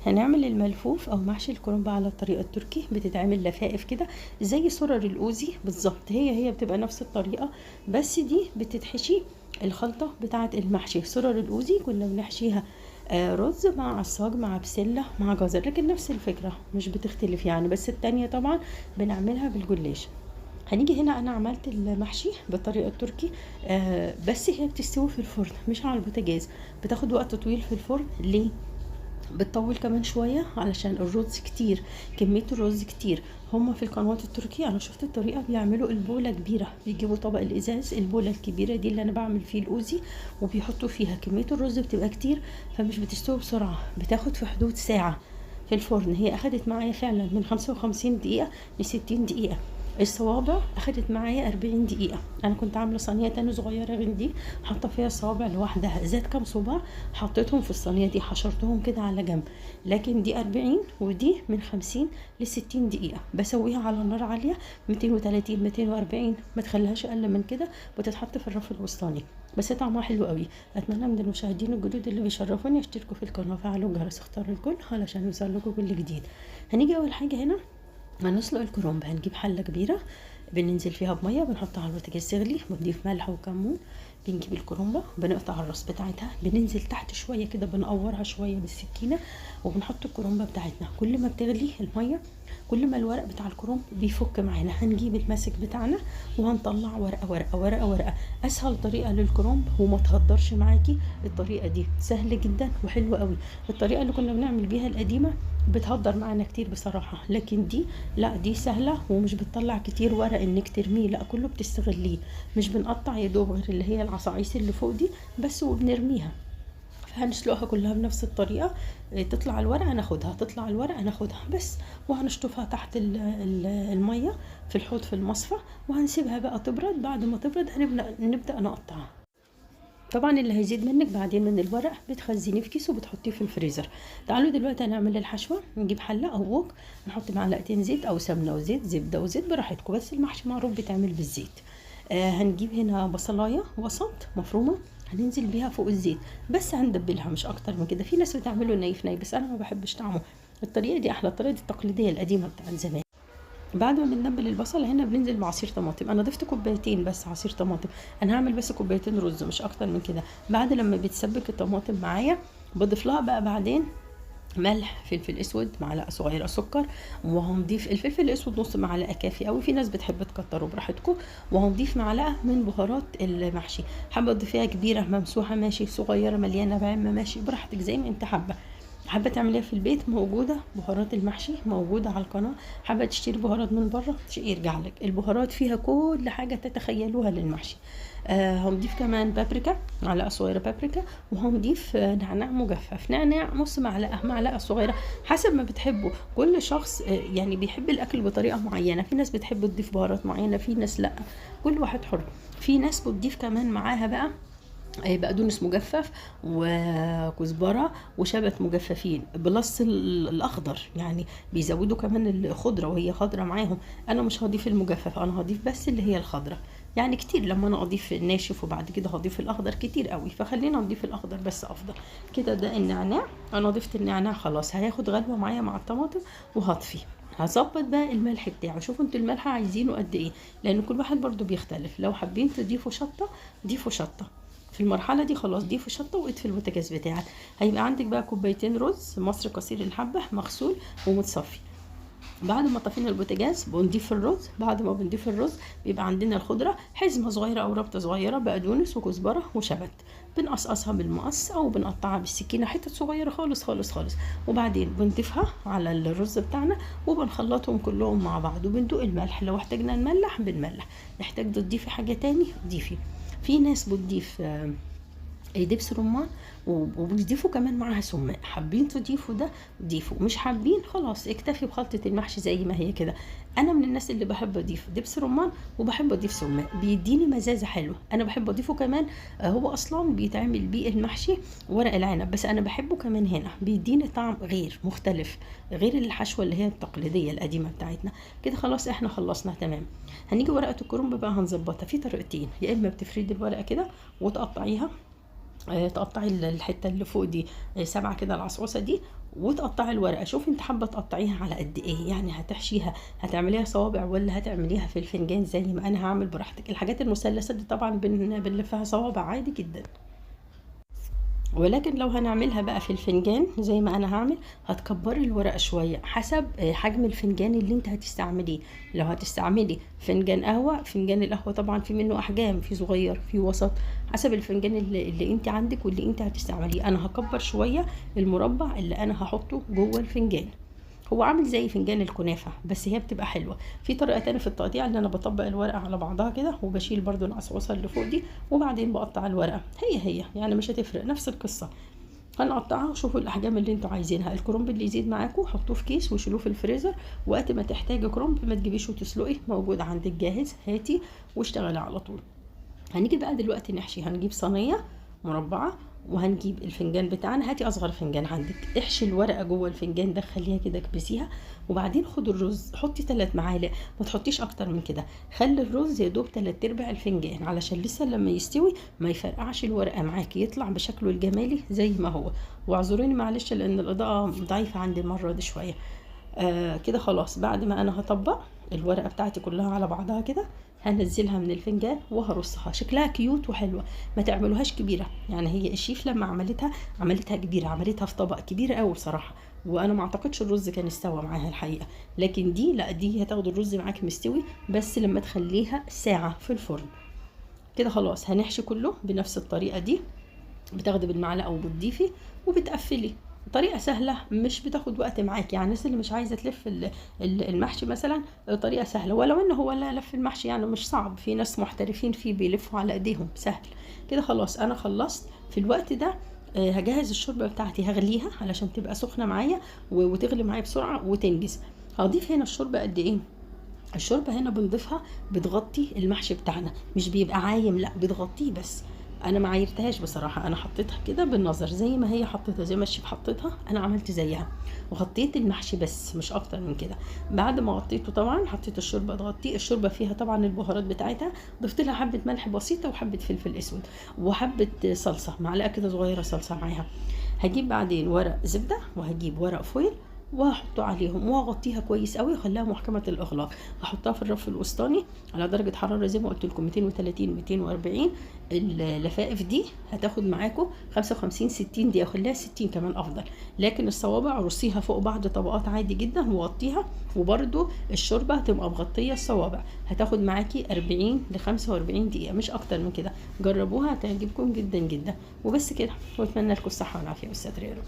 هنعمل الملفوف او محشي الكرنب على الطريقه التركي. بتتعمل لفائف كده زي سرر الاوزي بالظبط، هي بتبقى نفس الطريقه، بس دي بتتحشي الخلطه بتاعه المحشي. سرر الاوزي كنا بنحشيها رز مع عصاج مع بسله مع جزر، لكن نفس الفكره مش بتختلف يعني، بس التانية طبعا بنعملها بالجلاش. هنيجي هنا انا عملت المحشي بالطريقه التركي، بس هي بتستوي في الفرن مش على البوتاجاز. بتاخد وقت طويل في الفرن ليه؟ بتطول كمان شويه علشان الرز كتير، كميه الرز كتير. هما في القنوات التركية انا شفت الطريقه بيعملوا البوله كبيره، بيجيبوا طبق الازاز البوله الكبيره دي اللي انا بعمل فيه الاوزي، وبيحطوا فيها كميه الرز بتبقى كتير، فمش بتستوي بسرعه، بتاخد في حدود ساعه في الفرن. هي اخدت معايا فعلا من 55 دقيقه ل 60 دقيقه. الصوابع اخدت معايا 40 دقيقه. انا كنت عامله صينيه تاني صغيره من دي، حاطه فيها الصوابع لوحدها، زاد كام صباع حطيتهم في الصينيه دي، حشرتهم كده على جنب. لكن دي 40 ودي من 50 ل 60 دقيقه. بسويها على نار عاليه 230 240، ما تخليهاش اقل من كده، وتتحط في الرف الوسطاني. بس طعمها حلو قوي. اتمنى من المشاهدين الجدد اللي بيشرفوني يشتركوا في القناه وفعلوا الجرس، اختاروا الكل علشان يوصلكوا كل جديد. هنيجي اول حاجه هنا هنسلق الكرنب. هنجيب حله كبيره بننزل فيها بميه، بنحطها على البوتاجاز تغلي، بنضيف ملح وكمون. بنجيب الكرنبه بنقطع الراس بتاعتها، بننزل تحت شويه كده بنقورها شويه بالسكينه، وبنحط الكرنبه بتاعتنا. كل ما بتغلي الميه كل ما الورق بتاع الكرنب بيفك معانا. هنجيب الماسك بتاعنا وهنطلع ورقه ورقه ورقه ورقه. اسهل طريقه للكرنب وما تهدرش معاكي الطريقه دي، سهل جدا وحلو قوي. الطريقه اللي كنا بنعمل بيها القديمه بتهدر معانا كتير بصراحه، لكن دي لا، دي سهله ومش بتطلع كتير ورق انك ترميه، لا كله بتستغليه. مش بنقطع يا دوب غير اللي هي العصايص اللي فوق دي بس وبنرميها. فهنسلقها كلها بنفس الطريقه، تطلع الورقه ناخدها، تطلع الورقه ناخدها بس. وهنشطفها تحت الميه في الحوض في المصفى، وهنسيبها بقى تبرد. بعد ما تبرد نبدا نقطعها. طبعا اللي هيزيد منك بعدين من الورق بتخزنيه في كيس وبتحطيه في الفريزر. تعالوا دلوقتي هنعمل الحشوه. نجيب حله او وok، نحط معلقتين زيت او سمنه وزيت، زبده وزيت براحتكم، بس المحشي معروف بيتعمل بالزيت. هنجيب هنا بصلايه وسط مفرومه، هننزل بيها فوق الزيت، بس هندبلها مش اكتر من كده. في ناس بتعمله ني في ني، بس انا ما بحبش طعمه. الطريقه دي احلى، الطريقه دي التقليديه القديمه بتاعت زمان. بعد ما بنتبل البصل هنا بننزل بعصير طماطم. انا ضفت كوبايتين بس عصير طماطم، انا هعمل بس كوبايتين رز مش اكتر من كده. بعد لما بتسبك الطماطم معايا بضيف لها بقى بعدين ملح، فلفل اسود معلقه صغيره، سكر، وهنضيف الفلفل الاسود نص معلقه كافي قوي، في ناس بتحب تكتره براحتكم. وهنضيف معلقه من بهارات المحشي، حابه تضيفيها كبيره ممسوحه ماشي، صغيره مليانه بعمه ماشي، براحتك زي ما انت حابه. حابه تعمليها في البيت موجوده، بهارات المحشي موجوده على القناه. حابه تشتري بهارات من بره يرجع لك، البهارات فيها كل حاجه تتخيلوها للمحشي. هنضيف كمان بابريكا، معلقه صغيره بابريكا، وهنضيف نعناع مجفف، نعناع نص معلقه، معلقه صغيره حسب ما بتحبوا. كل شخص يعني بيحب الاكل بطريقه معينه، في ناس بتحب تضيف بهارات معينه، في ناس لا، كل واحد حر. في ناس بتضيف كمان معاها بقى بقدونس مجفف وكزبره وشبت مجففين بلس الاخضر، يعني بيزودوا كمان الخضره وهي خضره معاهم. انا مش هضيف المجفف، انا هضيف بس اللي هي الخضره، يعني كتير لما انا اضيف الناشف وبعد كده هضيف الاخضر كتير قوي، فخلينا نضيف الاخضر بس افضل كده. ده النعناع، انا ضفت النعناع خلاص، هياخد غلوه معايا مع الطماطم وهطفي. هظبط بقى الملح بتاعه، شوفوا انتوا الملح عايزينه قد ايه، لان كل واحد برضو بيختلف. لو حابين تضيفوا شطه ضيفوا شطه. في المرحله دي خلاص ضيفوا شطه واطفي البوتاجاز بتاعك. هيبقى عندك بقى كوبايتين رز مصري قصير الحبه مغسول ومتصفي. بعد ما طفينا البوتاجاز بنضيف الرز. بعد ما بنضيف الرز بيبقى عندنا الخضره، حزمه صغيره او ربطه صغيره بقدونس وكزبره وشبت، بنقصقصها بالمقص او بنقطعها بالسكينه حتت صغيره خالص خالص خالص. وبعدين بنضيفها على الرز بتاعنا وبنخلطهم كلهم مع بعض، وبندوق الملح، لو احتاجنا نملح بنملح، نحتاج تضيفي حاجه تاني ضيفي. في ناس بتضيف دبس رمان وبتضيفوا كمان معاها سماق، حابين تضيفوا ده ضيفوا، مش حابين خلاص اكتفي بخلطة المحشي زي ما هي كده. انا من الناس اللي بحب اضيف دبس رمان وبحب اضيف سماق، بيديني مزازة حلوة. انا بحب اضيفه كمان، هو اصلا بيتعمل بيه المحشي ورق العنب، بس انا بحبه كمان هنا بيديني طعم غير مختلف، غير الحشوة اللي هي التقليدية القديمة بتاعتنا كده. خلاص احنا خلصنا تمام. هنيجي ورقة الكرنب بقى هنظبطها في طريقتين، يا اما بتفردي الورقة كده وتقطعيها تقطعي الحته اللي فوق دي 7 كده، العصعوصه دي، وتقطعي الورقه. شوفي انت حابه تقطعيها على قد ايه، يعني هتحشيها هتعمليها صوابع ولا هتعمليها في الفنجان زي ما انا هعمل، براحتك. الحاجات المثلثه دي طبعا بنلفها صوابع عادي جدا، ولكن لو هنعملها بقى في الفنجان زي ما انا هعمل، هتكبري الورقه شويه حسب حجم الفنجان اللي انت هتستعمليه. لو هتستعملي فنجان قهوه، فنجان القهوه طبعا في منه احجام، في صغير في وسط، حسب الفنجان اللي انت عندك واللي انت هتستعمليه. انا هكبر شويه المربع اللي انا هحطه جوه الفنجان. هو عامل زي فنجان الكنافة، بس هي بتبقى حلوة. في طريقة تانية في التقطيع، اللي انا بطبق الورقة على بعضها كده وبشيل برضو العصعوصة اللي فوق دي، وبعدين بقطع الورقة. هي يعني مش هتفرق، نفس القصة. هنقطعها وشوفوا الاحجام اللي انتوا عايزينها. الكرنب اللي يزيد معاكم حطوه في كيس وشيلوه في الفريزر، وقت ما تحتاجي كرنب ما تجيبيش وتسلقي، موجود عندك جاهز، هاتي واشتغلي على طول. هنيجي بقى دلوقتي نحشي. هنجيب صينية مربعة، وهنجيب الفنجان بتاعنا. هاتي اصغر فنجان عندك، احشي الورقة جوه الفنجان، دخليها كده اكبسيها، وبعدين خدي الرز، حطي 3 معالق، ما تحطيش اكتر من كده. خلي الرز يا دوب 3/4 الفنجان، علشان لسه لما يستوي ما يفرقعش الورقة معاكي، يطلع بشكله الجمالي زي ما هو. واعذروني معلش لان الاضاءة ضعيفة عندي المرة دي شوية. كده خلاص. بعد ما انا هطبق الورقه بتاعتي كلها على بعضها كده، هنزلها من الفنجان وهرصها. شكلها كيوت وحلوه، ما تعملوهاش كبيره. يعني هي الشيف لما عملتها كبيره، عملتها في طبق كبير قوي بصراحه، وانا ما اعتقدش الرز كان استوى معاها الحقيقه. لكن دي لا، دي هتاخد الرز معاك مستوي بس لما تخليها ساعه في الفرن. كده خلاص. هنحشي كله بنفس الطريقه دي، بتاخدي بالمعلقه وبتضيفي وبتقفلي. طريقه سهله مش بتاخد وقت معاك، يعني الناس اللي مش عايزه تلف المحشي مثلا، طريقه سهله. ولو ان هو لا، لف المحشي يعني مش صعب، في ناس محترفين فيه بيلفوا على ايديهم، سهل. كده خلاص انا خلصت. في الوقت ده هجهز الشوربه بتاعتي، هغليها علشان تبقى سخنه معايا وتغلي معايا بسرعه وتنجز. هضيف هنا الشوربه قد ايه؟ الشوربه هنا بنضيفها بتغطي المحشي بتاعنا، مش بيبقى عايم، لا بتغطيه بس. انا ما عايرتهاش بصراحه، انا حطيتها كده بالنظر زي ما هي حطيتها، زي ما الشيف حطيتها انا عملت زيها، وغطيت المحشي بس مش اكتر من كده. بعد ما غطيته طبعا حطيت الشوربه تغطيه. الشوربه فيها طبعا البهارات بتاعتها، ضفت لها حبه ملح بسيطه وحبه فلفل اسود وحبه صلصه، معلقه كده صغيره صلصه معاها. هجيب بعدين ورق زبده وهجيب ورق فويل وهحطه عليهم واغطيها كويس قوي واخليها محكمه الاغلاق. هحطها في الرف الوسطاني على درجه حراره زي ما قلت لكم 230 240. اللفائف دي هتاخد معاكم 55 60 دقيقه، خليها 60 كمان افضل. لكن الصوابع رصيها فوق بعض طبقات عادي جدا وغطيها، وبرده الشوربه هتبقى مغطيه الصوابع، هتاخد معاكي 40 ل 45 دقيقه مش اكتر من كده. جربوها هتعجبكم جدا جدا. وبس كده، واتمنى لكم الصحه والعافيه والستر يا رب.